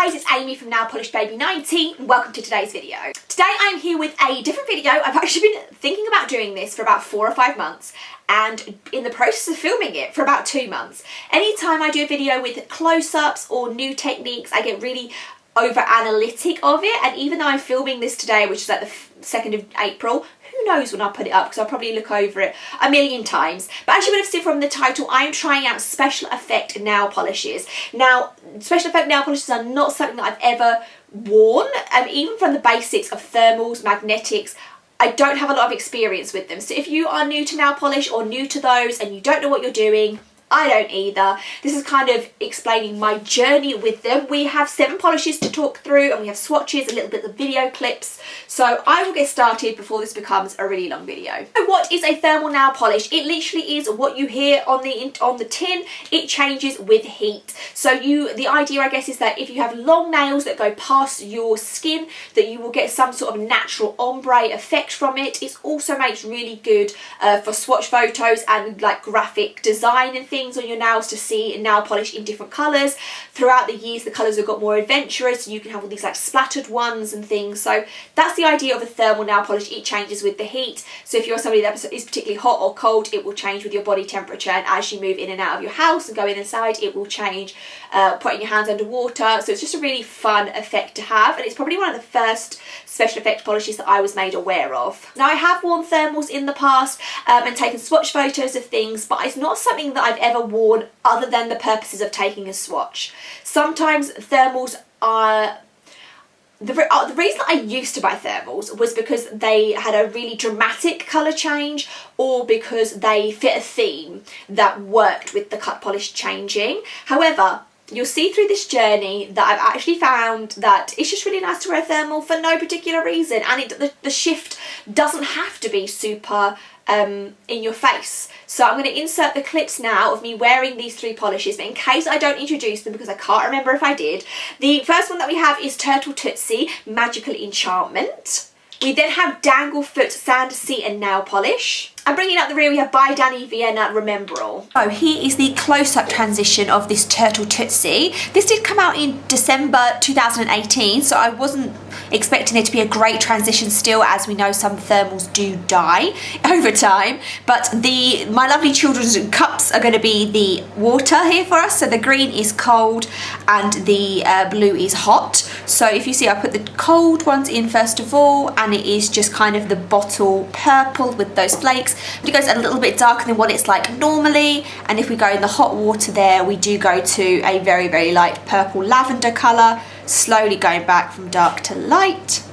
guys, it's Amy from Nail Polish Baby 90 and welcome to today's video. Today I'm here with a different video. I've actually been thinking about doing this for about 4 or 5 months and in the process of filming it for about 2 months. Anytime I do a video with close-ups or new techniques, I get really over analytic of it, and even though I'm filming this today, which is like the 2nd of April, who knows when I'll put it up because I'll probably look over it a million times. But as you would have seen from the title, I'm trying out special effect nail polishes. Now, special effect nail polishes are not something that I've ever worn, even from the basics of thermals, magnetics, I don't have a lot of experience with them. So if you are new to nail polish or new to those and you don't know what you're doing, I don't either. This is kind of explaining my journey with them. We have 7 polishes to talk through and we have swatches, a little bit of video clips. So I will get started before this becomes a really long video. So what is a thermal nail polish? It literally is what you hear on the tin. It changes with heat. So the idea, I guess, is that if you have long nails that go past your skin, that you will get some sort of natural ombre effect from it. It also makes really good for swatch photos and like graphic design and things on your nails to see nail polish in different colours. Throughout the years the colours have got more adventurous and you can have all these like splattered ones and things. So that's the idea of a thermal nail polish. It changes with the heat. So if you're somebody that is particularly hot or cold, it will change with your body temperature, and as you move in and out of your house and go in and outside, it will change putting your hands under water. So it's just a really fun effect to have, and it's probably one of the first special effect polishes that I was made aware of. Now I have worn thermals in the past and taken swatch photos of things, but it's not something that I've ever worn other than the purposes of taking a swatch. Sometimes thermals are... The reason I used to buy thermals was because they had a really dramatic colour change, or because they fit a theme that worked with the cut polish changing. However, you'll see through this journey that I've actually found that it's just really nice to wear a thermal for no particular reason, and the shift doesn't have to be super in your face. So I'm going to insert the clips now of me wearing these 3 polishes, but in case I don't introduce them because I can't remember if I did, the first one that we have is Turtle Tootsie Magical Enchantment. We then have Danglefoot Sand, Sea and Nail Polish. And bringing up the rear, we have by Dany, Vianna, Remembrall. So here is the close-up transition of this Turtle Tootsie. This did come out in December 2018, so I wasn't expecting it to be a great transition still, as we know some thermals do die over time. But my lovely children's cups are going to be the water here for us. So the green is cold and the blue is hot. So if you see, I put the cold ones in first of all, and it is just kind of the bottle purple with those flakes. But it goes a little bit darker than what it's like normally, and if we go in the hot water there, we do go to a very, very light purple lavender colour, slowly going back from dark to light.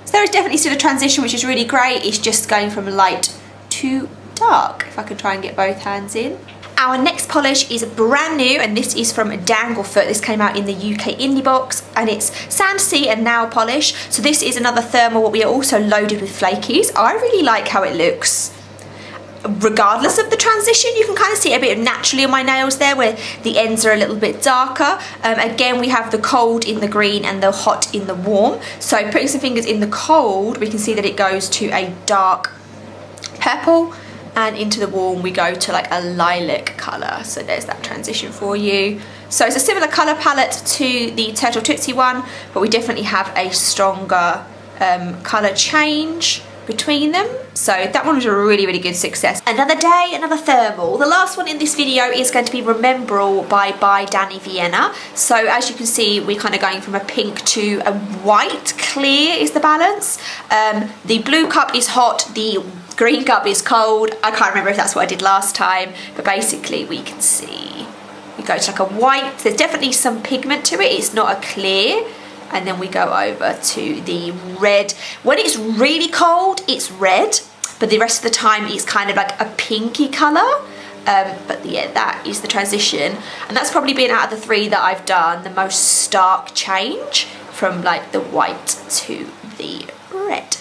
So there is definitely still a transition, which is really great. It's just going from light to dark, if I can try and get both hands in. Our next polish is brand new, and this is from Danglefoot. This came out in the UK indie box, and it's Sand, Sea and Nail Polish. So this is another thermal, what we are also loaded with flakies. I really like how it looks. Regardless of the transition, you can kind of see it a bit naturally on my nails there, where the ends are a little bit darker. Again, we have the cold in the green and the hot in the warm. So putting some fingers in the cold, we can see that it goes to a dark purple, and into the warm we go to like a lilac colour. So there's that transition for you. So it's a similar colour palette to the Turtle Tootsie one, but we definitely have a stronger colour change between them. So that one was a really, really good success. Another day, another thermal. The last one in this video is going to be Remembrall by Dany, Vianna. So as you can see, we're kind of going from a pink to a white. Clear is the balance. The blue cup is hot, the green cup is cold. I can't remember if that's what I did last time, but basically we can see we go to like a white. There's definitely some pigment to it. It's not a clear. And then we go over to the red. When it's really cold, it's red, but the rest of the time it's kind of like a pinky colour. But yeah, that is the transition, and that's probably been out of the 3 that I've done the most stark change from like the white to the red.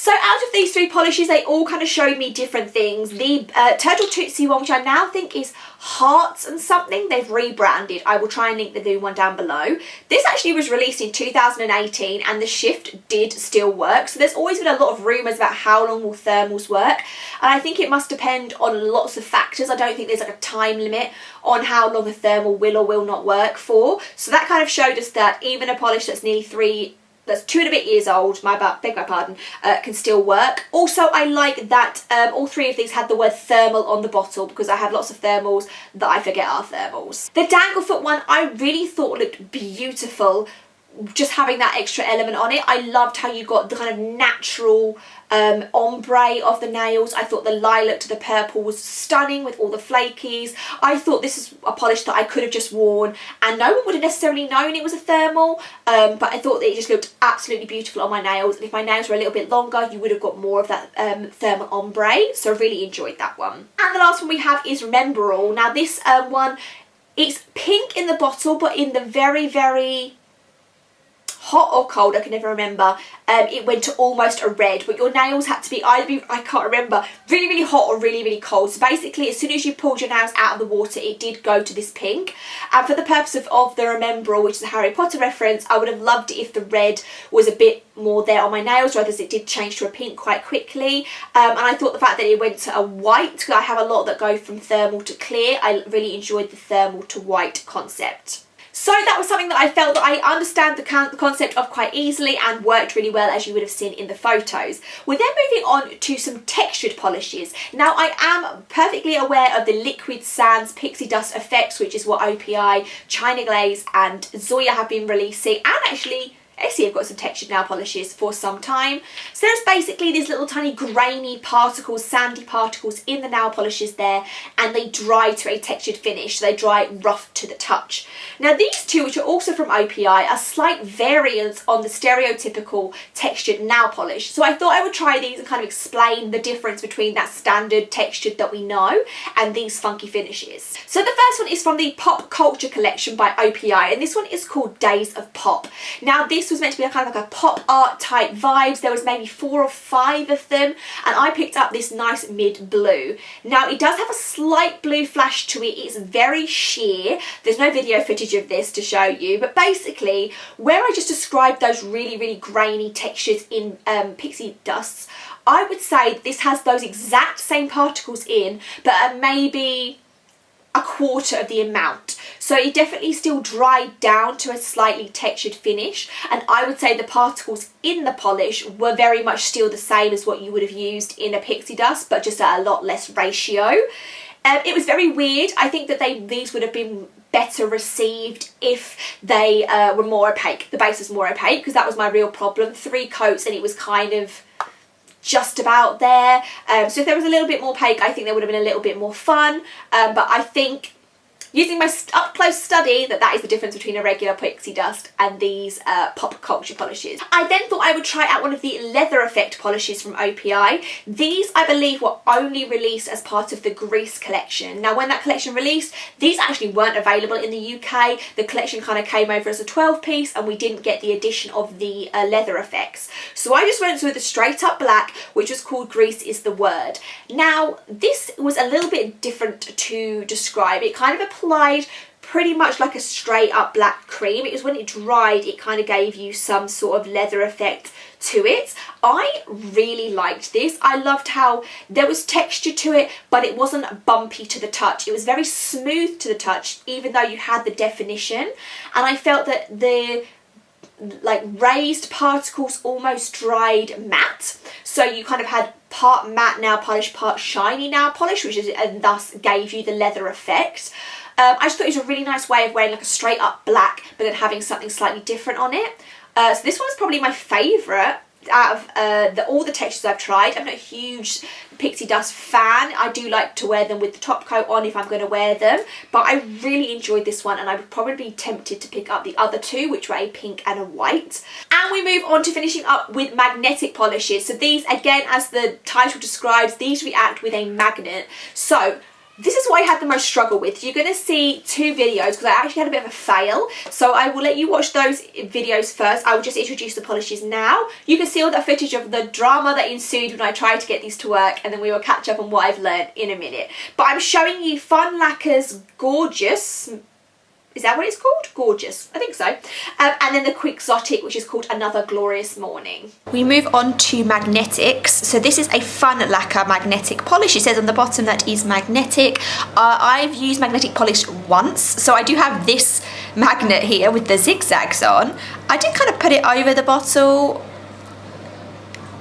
So out of these three polishes, they all kind of showed me different things. The Turtle Tootsie one, which I now think is Hearts and something, they've rebranded. I will try and link the new one down below. This actually was released in 2018 and the shift did still work. So there's always been a lot of rumours about how long will thermals work. And I think it must depend on lots of factors. I don't think there's like a time limit on how long a thermal will or will not work for. So that kind of showed us that even a polish that's nearly that's 2 and a bit years old, beg my pardon, can still work. Also, I like that all three of these had the word thermal on the bottle because I have lots of thermals that I forget are thermals. The Danglefoot one I really thought looked beautiful, just having that extra element on it. I loved how you got the kind of natural ombre of the nails. I thought the lilac to the purple was stunning with all the flakies. I thought this is a polish that I could have just worn and no one would have necessarily known it was a thermal, but I thought that it just looked absolutely beautiful on my nails, and if my nails were a little bit longer you would have got more of that thermal ombre, so I really enjoyed that one. And the last one we have is Remembrall. Now this one, it's pink in the bottle but in the very, very hot or cold, I can never remember, it went to almost a red, but your nails had to be either, I can't remember, really, really hot or really, really cold. So basically as soon as you pulled your nails out of the water it did go to this pink, and for the purpose of the Remembrall, which is a Harry Potter reference, I would have loved it if the red was a bit more there on my nails, rather as it did change to a pink quite quickly, and I thought the fact that it went to a white, because I have a lot that go from thermal to clear, I really enjoyed the thermal to white concept. So that was something that I felt that I understand the concept of quite easily and worked really well, as you would have seen in the photos. We're then moving on to some textured polishes. Now I am perfectly aware of the Liquid Sands Pixie Dust Effects, which is what OPI, China Glaze and Zoya have been releasing, and actually Essie have got some textured nail polishes for some time. So there's basically these little tiny grainy particles, sandy particles in the nail polishes there, and they dry to a textured finish. So they dry rough to the touch. Now these two, which are also from OPI, are slight variants on the stereotypical textured nail polish. So I thought I would try these and kind of explain the difference between that standard textured that we know and these funky finishes. So the first one is from the Pop Culture collection by OPI, and this one is called Days of Pop. Now this was meant to be kind of like a pop art type vibes. There was maybe 4 or 5 of them, and I picked up this nice mid blue. Now it does have a slight blue flash to it. It's very sheer. There's no video footage of this to show you, but basically where I just described those really, really grainy textures in pixie dusts, I would say this has those exact same particles in, but maybe a quarter of the amount. So it definitely still dried down to a slightly textured finish, and I would say the particles in the polish were very much still the same as what you would have used in a pixie dust, but just at a lot less ratio. It was very weird. I think that these would have been better received if they were more opaque. The base was more opaque, because that was my real problem. 3 coats and it was kind of just about there. So if there was a little bit more opaque, I think there would have been a little bit more fun. But I think, using my up-close study, that is the difference between a regular pixie dust and these Pop Culture polishes. I then thought I would try out one of the Leather Effect polishes from OPI. These, I believe, were only released as part of the Grease collection. Now, when that collection released, these actually weren't available in the UK. The collection kind of came over as a 12-piece, and we didn't get the addition of the Leather Effects. So I just went with the straight up black, which was called Grease is the Word. Now, this was a little bit different to describe. It kind of applied pretty much like a straight up black cream. It was when it dried, it kind of gave you some sort of leather effect to it. I really liked this. I loved how there was texture to it, but it wasn't bumpy to the touch. It was very smooth to the touch, even though you had the definition. And I felt that the raised particles almost dried matte, so you kind of had part matte nail polish, part shiny nail polish, and thus gave you the leather effect. I just thought it was a really nice way of wearing like a straight up black, but then having something slightly different on it. So this one's probably my favourite out of all the textures I've tried. I'm not a huge pixie dust fan. I do like to wear them with the top coat on if I'm going to wear them, but I really enjoyed this one, and I would probably be tempted to pick up the other two, which were a pink and a white. And we move on to finishing up with magnetic polishes. So these, again, as the title describes, these react with a magnet. So This is what I had the most struggle with. You're going to see two videos because I actually had a bit of a fail. So I will let you watch those videos first. I will just introduce the polishes now. You can see all that footage of the drama that ensued when I tried to get these to work, and then we will catch up on what I've learned in a minute. But I'm showing you FUN Lacquer's Gorgeous. Is that what it's called? Gorgeous, I think so. And then the Quixotic, which is called Another Glorious Morning. We move on to magnetics. So this is a FUN Lacquer magnetic polish. It says on the bottom that is magnetic. I've used magnetic polish once, so I do have this magnet here with the zigzags on. I did kind of put it over the bottle.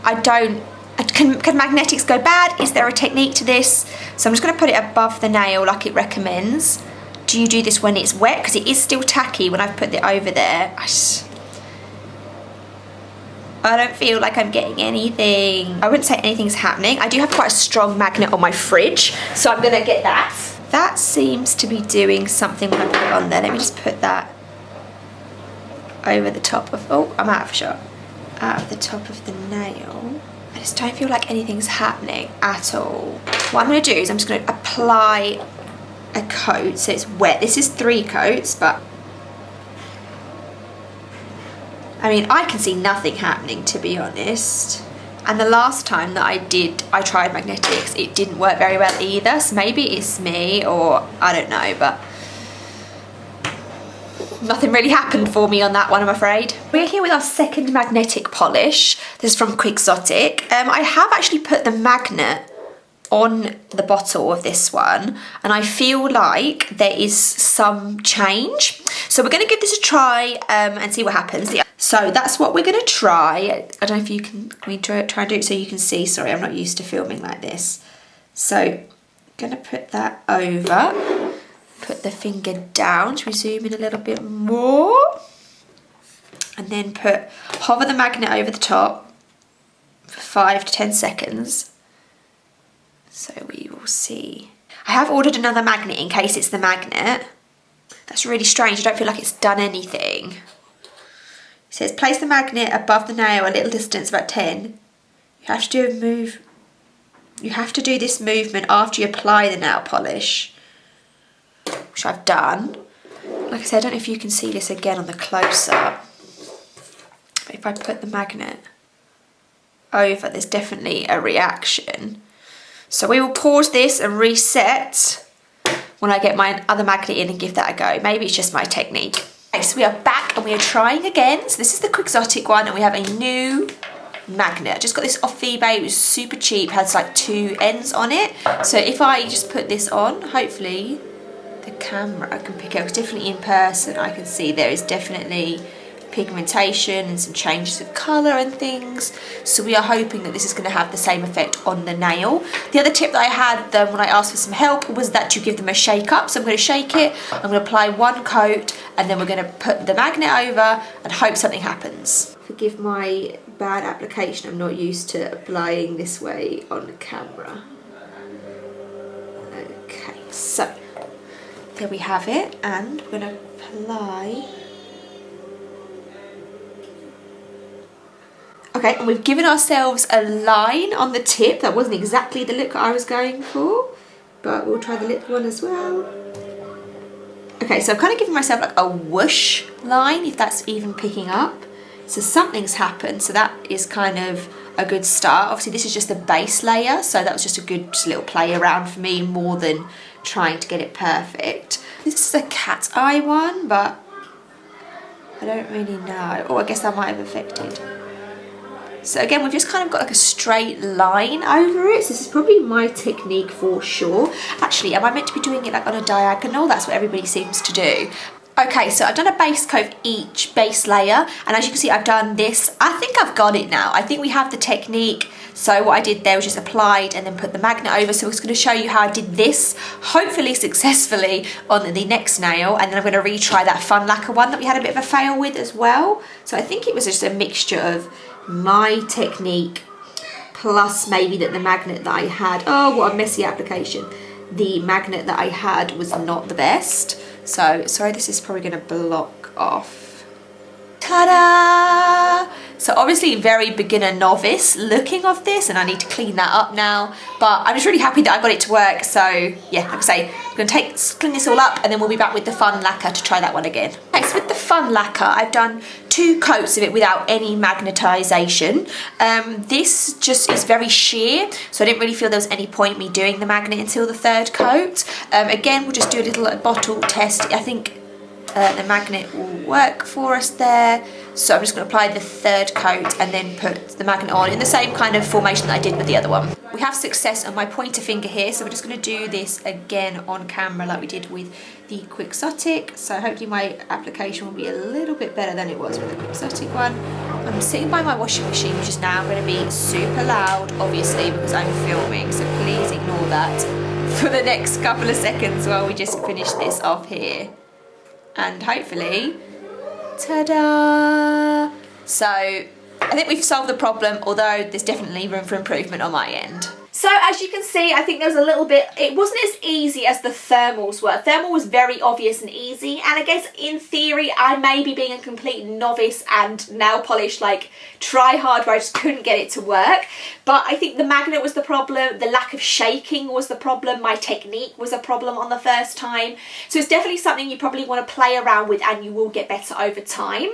Can magnetics go bad? Is there a technique to this? So I'm just going to put it above the nail like it recommends. Do you do this when it's wet? Because it is still tacky when I've put it over there. I don't feel like I'm getting anything. I wouldn't say anything's happening. I do have quite a strong magnet on my fridge, so I'm going to get that. That seems to be doing something when I put it on there. Let me just put that over the top of... Oh, I'm out of shot. Out of the top of the nail. I just don't feel like anything's happening at all. What I'm going to do is I'm just going to apply a coat so it's wet. This is 3 coats, but I mean, I can see nothing happening, to be honest. And the last time that I tried magnetics, it didn't work very well either, so maybe it's me, or I don't know, but nothing really happened for me on that one, I'm afraid. We're here with our second magnetic polish. This is from Quixotic. I have actually put the magnet on the bottle of this one, and I feel like there is some change. So we're going to give this a try and see what happens. So that's what we're going to try. I don't know if you can try and do it so you can see. Sorry, I'm not used to filming like this. So I'm going to put that over. Put the finger down. Should we zoom in a little bit more? And then hover the magnet over the top for 5 to 10 seconds. So we will see. I have ordered another magnet in case it's the magnet. That's really strange. I don't feel like it's done anything. It says place the magnet above the nail a little distance, about 10. You have to do this movement after you apply the nail polish, which I've done. Like I said, I don't know if you can see this again on the close-up. But if I put the magnet over, there's definitely a reaction. So we will pause this and reset when I get my other magnet in and give that a go. Maybe it's just my technique. Okay, so we are back and we are trying again. So this is the Quixotic one, and we have a new magnet. I just got this off eBay. It was super cheap, has like 2 ends on it. So if I just put this on, hopefully the camera can pick it up. Definitely in person I can see there is definitely pigmentation and some changes of colour and things, so we are hoping that this is going to have the same effect on the nail. The other tip that I had when I asked for some help was that you give them a shake up. So I'm going to shake it, I'm going to apply 1 coat, and then we're going to put the magnet over and hope something happens. Forgive my bad application, I'm not used to applying this way on camera. Okay, so there we have it, and we're going to apply. Okay, and we've given ourselves a line on the tip. That wasn't exactly the look I was going for, but we'll try the lip one as well. Okay, so I've kind of given myself like a whoosh line, if that's even picking up. So something's happened, so that is kind of a good start. Obviously this is just the base layer, so that was just a good little play around for me, more than trying to get it perfect. This is a cat's eye one, but I don't really know. Oh, I guess that might have affected. So again, we've just kind of got like a straight line over it. So this is probably my technique for sure. Actually, am I meant to be doing it like on a diagonal? That's what everybody seems to do. Okay, so I've done a base coat of each base layer, and as you can see, I've done this. I think I've got it now. I think we have the technique. So what I did there was just applied and then put the magnet over. So I was going to show you how I did this, hopefully successfully, on the next nail, and then I'm going to retry that FUN Lacquer one that we had a bit of a fail with as well. So I think it was just a mixture of my technique plus maybe that the magnet that I had, oh what a messy application, the magnet that I had was not the best. So sorry, this is probably going to block off. Ta-da! So obviously very beginner novice looking of this, and I need to clean that up now, but I'm just really happy that I got it to work. So yeah, like I say, I'm going to clean this all up and then we'll be back with the FUN Lacquer to try that one again. Next, with the FUN Lacquer, I've done 2 coats of it without any magnetisation. This just is very sheer, so I didn't really feel there was any point me doing the magnet until the 3rd coat. Again, we'll just do a little bottle test. I think the magnet will work for us there. So I'm just going to apply the 3rd coat and then put the magnet on in the same kind of formation that I did with the other one. We have success on my pointer finger here, so we're just going to do this again on camera like we did with the Quixotic. So hopefully my application will be a little bit better than it was with the Quixotic one. I'm sitting by my washing machine, which is now going to be super loud, obviously, because I'm filming, so please ignore that for the next couple of seconds while we just finish this off here. And hopefully, ta-da! So I think we've solved the problem, although there's definitely room for improvement on my end. So as you can see, I think there was a little bit, it wasn't as easy as the thermals were. Thermal was very obvious and easy, and I guess in theory I may be being a complete novice and nail polish like try hard where I just couldn't get it to work. But I think the magnet was the problem, the lack of shaking was the problem, my technique was a problem on the first time. So it's definitely something you probably want to play around with and you will get better over time.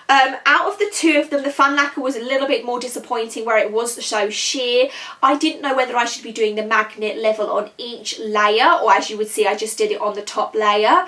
Out of the 2 of them, the FUN Lacquer was a little bit more disappointing where it was so sheer. I didn't know whether I should be doing the magnet level on each layer, or as you would see, I just did it on the top layer.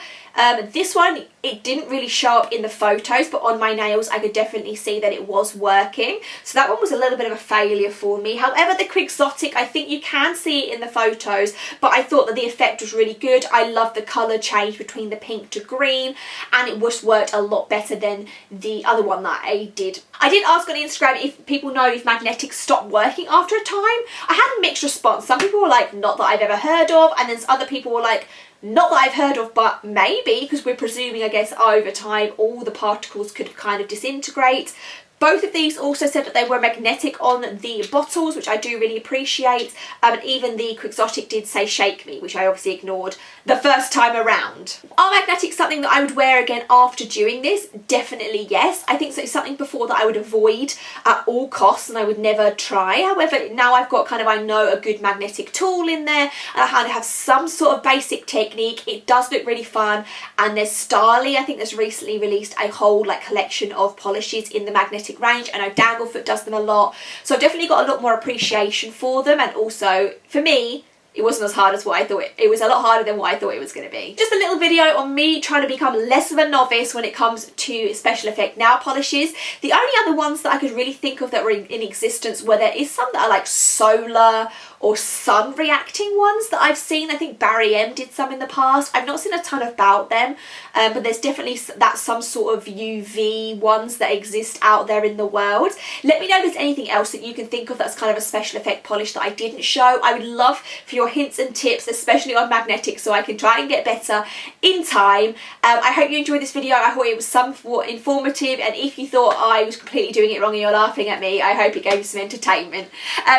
This one, it didn't really show up in the photos, but on my nails I could definitely see that it was working. So that one was a little bit of a failure for me. However, the Quixotic, I think you can see it in the photos, but I thought that the effect was really good. I love the colour change between the pink to green, and it was worked a lot better than the other one that I did. I did ask on Instagram if people know if magnetics stop working after a time. I had a mixed response. Some people were like, not that I've ever heard of, and then other people were like, not that I've heard of, but maybe, because we're presuming, I guess, over time all the particles could kind of disintegrate. Both of these also said that they were magnetic on the bottles, which I do really appreciate. And even the Quixotic did say shake me, which I obviously ignored the first time around. Are magnetics something that I would wear again after doing this? Definitely yes. I think so. It's something before that I would avoid at all costs and I would never try. However, now I've got kind of, I know, a good magnetic tool in there and I kind of have some sort of basic technique. It does look really fun, and there's Starly, I think, that's recently released a whole like collection of polishes in the magnetic range. I know Danglefoot does them a lot, so I've definitely got a lot more appreciation for them. And also for me, it wasn't as hard as what I thought. It was a lot harder than what I thought it was going to be. Just a little video on me trying to become less of a novice when it comes to special effect nail polishes. The only other ones that I could really think of that were in existence were, there is some that are like solar or sun reacting ones that I've seen. I think Barry M did some in the past. I've not seen a ton about them, but there's definitely some sort of UV ones that exist out there in the world. Let me know if there's anything else that you can think of that's kind of a special effect polish that I didn't show. I would love for your hints and tips, especially on magnetics, so I can try and get better in time. I hope you enjoyed this video. I hope it was somewhat informative, and if you thought I was completely doing it wrong and you're laughing at me, I hope it gave you some entertainment.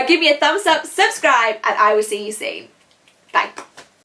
Give me a thumbs up, subscribe, and I will see you soon. Bye.